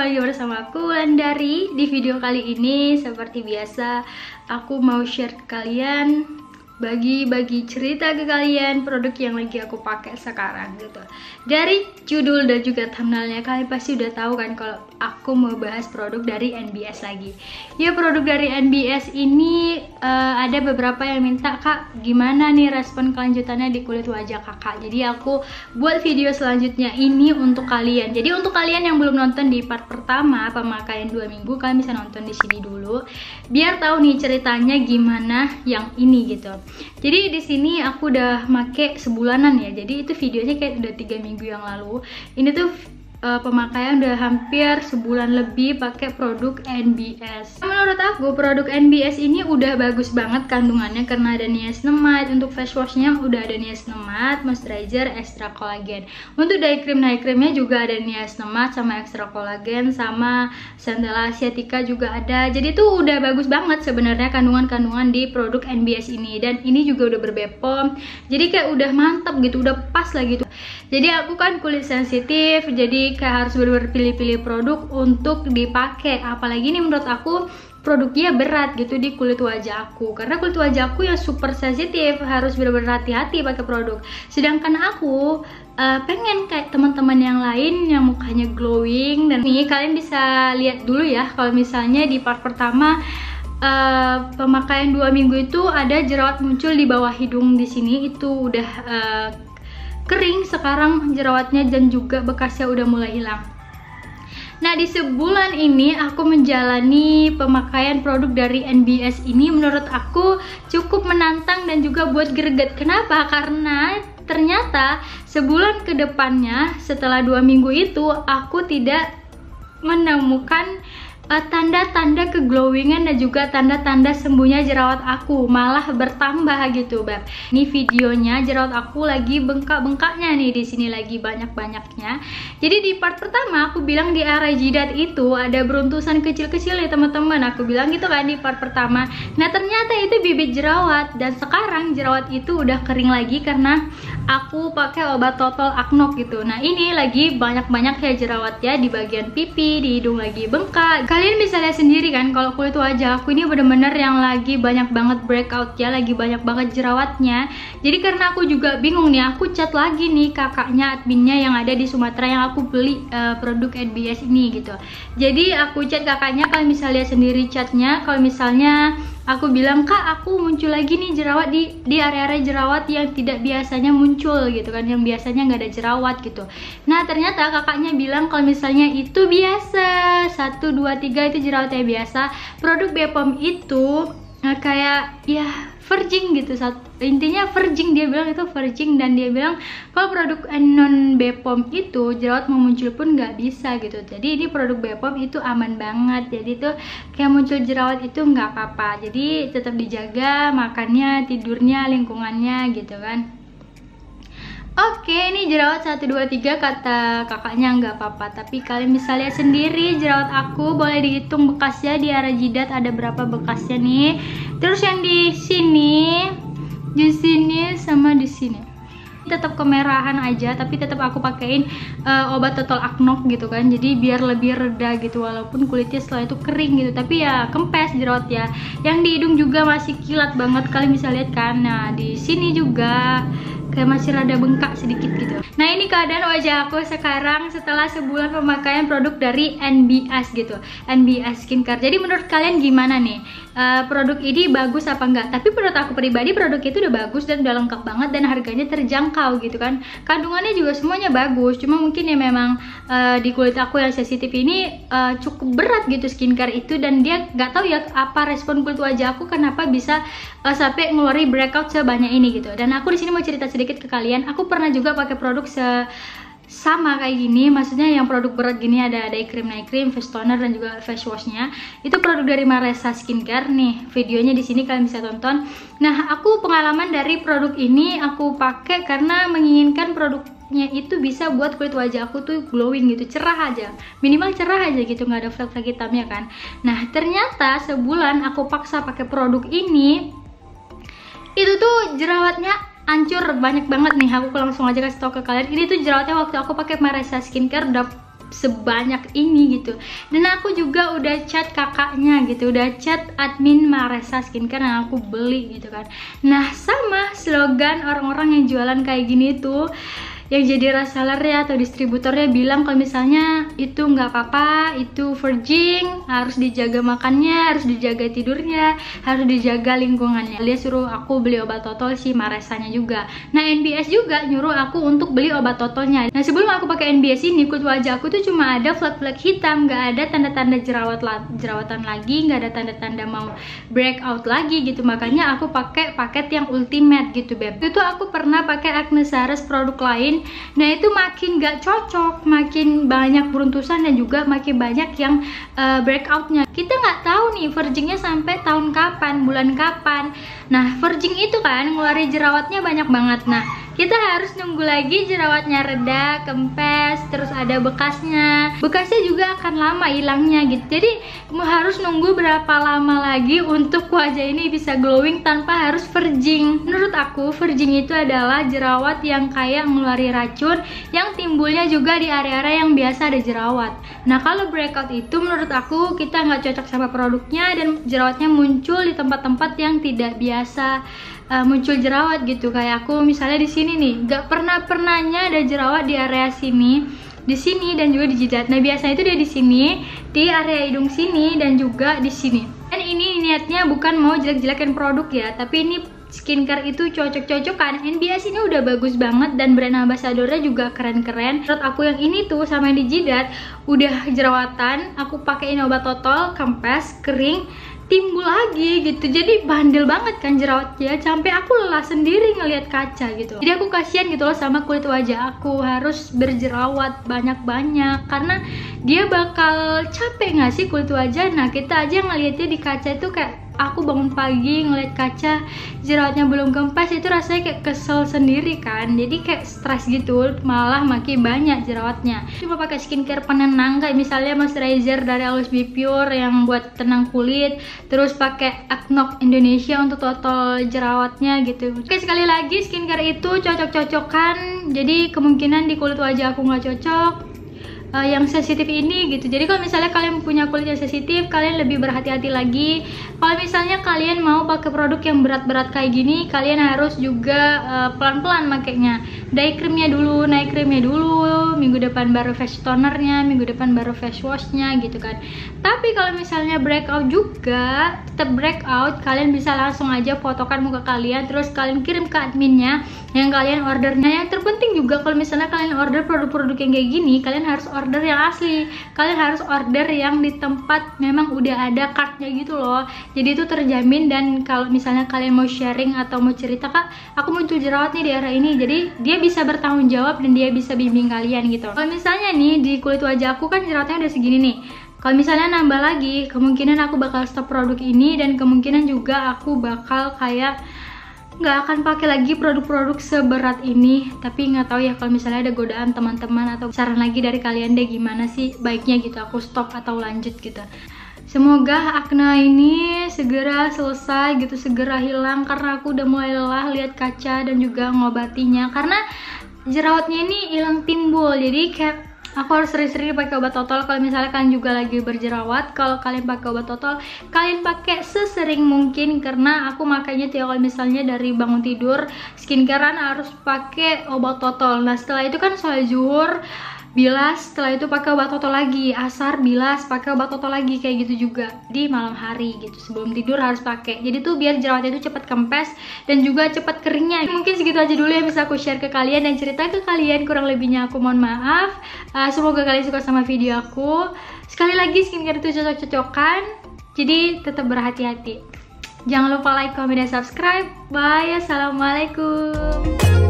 lagi bersama aku Wulandari. Di video kali ini seperti biasa aku mau share ke kalian, bagi cerita ke kalian produk yang lagi aku pakai sekarang gitu. Dari judul dan juga thumbnailnya kalian pasti udah tahu kan kalau aku mau bahas produk dari NBS lagi. Ya, produk dari NBS ini ada beberapa yang minta, "Kak, gimana nih respon kelanjutannya di kulit wajah kakak?" Jadi aku buat video selanjutnya ini untuk kalian. Jadi untuk kalian yang belum nonton di part pertama pemakaian 2 minggu, kalian bisa nonton di sini dulu biar tahu nih ceritanya gimana yang ini gitu. Jadi di sini aku udah make sebulanan ya. Jadi itu videonya kayak udah 3 minggu yang lalu. Ini tuh pemakaian udah hampir sebulan lebih pakai produk NBS. Menurut aku produk NBS ini udah bagus banget kandungannya karena ada niacinamide. Untuk face washnya udah ada niacinamide, moisturizer, extra kolagen. Untuk day creamnya juga ada niacinamide sama extra kolagen, sama centella asiatica juga ada. Jadi tuh udah bagus banget sebenarnya kandungan-kandungan di produk NBS ini. Dan ini juga udah berbepom. Jadi kayak udah mantap gitu, udah pas lah gitu. Jadi aku kan kulit sensitif, jadi kayak harus bener-bener pilih-pilih produk untuk dipakai. Apalagi nih menurut aku produknya berat gitu di kulit wajah aku, karena kulit wajah aku yang super sensitif, harus bener-bener hati-hati pakai produk. Sedangkan aku pengen kayak teman-teman yang lain yang mukanya glowing. Dan nih kalian bisa lihat dulu ya, kalau misalnya di part pertama pemakaian 2 minggu itu ada jerawat muncul di bawah hidung di sini, itu udah kering sekarang jerawatnya dan juga bekasnya udah mulai hilang. Nah, di sebulan ini aku menjalani pemakaian produk dari NBS ini, menurut aku cukup menantang dan juga buat greget. Kenapa? Karena ternyata sebulan ke depannya setelah 2 minggu itu aku tidak menemukan tanda-tanda keglowingan dan juga tanda-tanda sembuhnya jerawat aku, malah bertambah gitu, Beb. Ini videonya jerawat aku lagi bengkak-bengkaknya nih, di sini lagi banyak-banyaknya. Jadi di part pertama aku bilang di area jidat itu ada beruntusan kecil-kecil ya teman-teman. Aku bilang gitu kan di part pertama. Nah, ternyata itu bibit jerawat, dan sekarang jerawat itu udah kering lagi karena aku pakai obat total aknok gitu. Nah, ini lagi banyak-banyak ya jerawat ya di bagian pipi, di hidung lagi bengkak. Kalian bisa lihat sendiri kan kalau kulit wajah aku ini bener-bener yang lagi banyak banget breakout ya, lagi banyak banget jerawatnya. Jadi karena aku juga bingung nih, aku chat lagi nih kakaknya, adminnya yang ada di Sumatera yang aku beli produk NBS ini gitu. Jadi aku chat kakaknya, kalian bisa lihat sendiri chatnya. Kalau misalnya aku bilang, "Kak, aku muncul lagi nih jerawat di area-area jerawat yang tidak biasanya muncul gitu kan, yang biasanya nggak ada jerawat gitu." Nah, ternyata kakaknya bilang kalau misalnya itu biasa, 1, 2, 3 itu jerawatnya biasa. Produk Bepom itu kayak ya virgin gitu, intinya virgin, dia bilang itu virgin. Dan dia bilang kalau produk non Bepom itu jerawat mau muncul pun nggak bisa gitu. Jadi ini produk Bepom itu aman banget, jadi tuh kayak muncul jerawat itu nggak apa-apa. Jadi tetap dijaga makannya, tidurnya, lingkungannya gitu kan. Oke, ini jerawat 1, 2, 3 kata kakaknya nggak apa-apa. Tapi kalian bisa lihat sendiri jerawat aku, boleh dihitung bekasnya di area jidat ada berapa bekasnya nih. Terus yang di sini sama di sini tetap kemerahan aja, tapi tetap aku pakein obat total aknok gitu kan. Jadi biar lebih reda gitu, walaupun kulitnya setelah itu kering gitu, tapi ya kempes jerawat ya. Yang di hidung juga masih kilat banget, kalian bisa lihat kan. Nah, di sini juga kayak masih rada bengkak sedikit gitu. Nah, ini keadaan wajah aku sekarang setelah sebulan pemakaian produk dari NBS gitu, NBS Skincare. Jadi menurut kalian gimana nih? Produk ini bagus apa enggak? Tapi menurut aku pribadi produk itu udah bagus dan udah lengkap banget dan harganya terjangkau gitu kan. Kandungannya juga semuanya bagus. Cuma mungkin ya memang di kulit aku yang sensitif ini cukup berat gitu skincare itu, dan dia nggak tahu ya apa respon kulit wajah aku kenapa bisa sampai ngeluarin breakout sebanyak ini gitu. Dan aku di sini mau cerita sedikit ke kalian. Aku pernah juga pakai produk sama kayak gini, maksudnya yang produk berat gini, ada day cream, face toner dan juga face washnya. Itu produk dari Maresa Skincare nih. Videonya di sini kalian bisa tonton. Nah, aku pengalaman dari produk ini aku pakai karena menginginkan produknya itu bisa buat kulit wajah aku tuh glowing gitu, cerah aja, minimal cerah aja gitu, nggak ada flek-flek hitamnya kan. Nah, ternyata sebulan aku paksa pakai produk ini, itu tuh jerawatnya hancur banyak banget nih. Aku langsung aja kasih tau ke kalian, ini tuh jerawatnya waktu aku pakai Maresa Skincare udah sebanyak ini gitu. Dan aku juga udah chat kakaknya gitu, udah chat admin Maresa Skincare yang aku beli gitu kan. Nah sama slogan orang-orang yang jualan kayak gini tuh, yang jadi resellernya atau distributornya bilang kalau misalnya itu nggak apa-apa, itu virgin, harus dijaga makannya, harus dijaga tidurnya, harus dijaga lingkungannya. Dia suruh aku beli obat totol si Maresanya juga. Nah NBS juga nyuruh aku untuk beli obat totolnya. Nah sebelum aku pakai NBS ini, kulit wajah aku tuh cuma ada flek-flek hitam, nggak ada tanda-tanda jerawatan lagi, nggak ada tanda-tanda mau breakout lagi gitu. Makanya aku pakai paket yang ultimate gitu beb. Itu aku pernah pakai Agnesares produk lain. Nah itu makin gak cocok, makin banyak beruntusan dan juga makin banyak yang breakoutnya. Kita nggak tahu nih virginnya sampai tahun kapan, bulan kapan. Nah virgin itu kan ngeluarin jerawatnya banyak banget. Nah kita harus nunggu lagi jerawatnya reda, kempes, terus ada bekasnya. Bekasnya juga akan lama hilangnya gitu. Jadi harus nunggu berapa lama lagi untuk wajah ini bisa glowing tanpa harus virgin. Menurut aku virgin itu adalah jerawat yang kayak ngeluarin racun yang timbulnya juga di area-area yang biasa ada jerawat. Nah kalau breakout itu menurut aku kita nggak cocok sama produknya dan jerawatnya muncul di tempat-tempat yang tidak biasa muncul jerawat gitu. Kayak aku misalnya di sini nih, nggak pernahnya ada jerawat di area sini, di sini dan juga di jidat. Nah biasanya itu dia di sini, di area hidung sini dan juga di sini. Dan ini niatnya bukan mau jelek-jelekin produk ya, tapi ini skincare itu cocok-cocokan. NBS ini udah bagus banget dan brand ambassadornya juga keren-keren. Menurut aku yang ini tuh sama yang di jidat udah jerawatan, aku pakein obat totol, kempes, kering, timbul lagi gitu. Jadi bandel banget kan jerawatnya, sampai aku lelah sendiri ngelihat kaca gitu. Jadi aku kasihan gitu loh sama kulit wajah aku harus berjerawat banyak-banyak, karena dia bakal capek nggak sih kulit wajah. Nah kita aja ngelihatnya di kaca itu kayak aku bangun pagi ngeliat kaca jerawatnya belum kempes, itu rasanya kayak kesel sendiri kan. Jadi kayak stres gitu, malah makin banyak jerawatnya. Cuma pakai skincare penenang kayak misalnya moisturizer dari Always Be Pure yang buat tenang kulit, terus pakai Aknok Indonesia untuk total jerawatnya gitu. Oke, sekali lagi skincare itu cocok-cocokan. Jadi kemungkinan di kulit wajah aku nggak cocok yang sensitif ini gitu. Jadi kalau misalnya kalian punya kulit yang sensitif, kalian lebih berhati-hati lagi. Kalau misalnya kalian mau pakai produk yang berat-berat kayak gini, kalian harus juga pelan-pelan makainya. Day creamnya dulu, night creamnya dulu, minggu depan baru face tonernya, minggu depan baru face washnya gitu kan. Tapi kalau misalnya breakout juga, tetap breakout, kalian bisa langsung aja fotokan muka kalian, terus kalian kirim ke adminnya yang kalian ordernya. Yang terpenting juga kalau misalnya kalian order produk-produk yang kayak gini, kalian harus order yang asli. Kalian harus order yang di tempat memang udah ada cardnya gitu loh. Jadi itu terjamin. Dan kalau misalnya kalian mau sharing atau mau cerita, kak aku muncul jerawat nih di area ini, jadi dia bisa bertanggung jawab dan dia bisa bimbing kalian gitu. Kalau misalnya nih di kulit wajah aku kan jerawatnya udah segini nih, kalau misalnya nambah lagi, kemungkinan aku bakal stop produk ini, dan kemungkinan juga aku bakal kayak nggak akan pakai lagi produk-produk seberat ini. Tapi nggak tahu ya, kalau misalnya ada godaan teman-teman atau saran lagi dari kalian deh, gimana sih baiknya gitu aku stop atau lanjut gitu. Semoga akne ini segera selesai gitu, segera hilang, karena aku udah mulai lelah lihat kaca dan juga ngobatinya, karena jerawatnya ini hilang timbul. Jadi kayak aku harus sering-sering pakai obat totol. Kalau misalnya kalian juga lagi berjerawat, kalau kalian pakai obat totol, kalian pakai sesering mungkin. Karena aku makanya tiap kalau misalnya dari bangun tidur skincarean harus pakai obat totol. Nah setelah itu kan sholat zuhur bilas, setelah itu pakai obat totol lagi, asar bilas, pakai obat totol lagi, kayak gitu juga di malam hari gitu, sebelum tidur harus pakai. Jadi tuh biar jerawatnya itu cepat kempes dan juga cepat keringnya. Mungkin segitu aja dulu yang bisa aku share ke kalian dan cerita ke kalian. Kurang lebihnya aku mohon maaf. Semoga kalian suka sama video aku. Sekali lagi, skincare itu cocok-cocokan, jadi tetap berhati-hati. Jangan lupa like, comment, dan subscribe. Bye, assalamualaikum.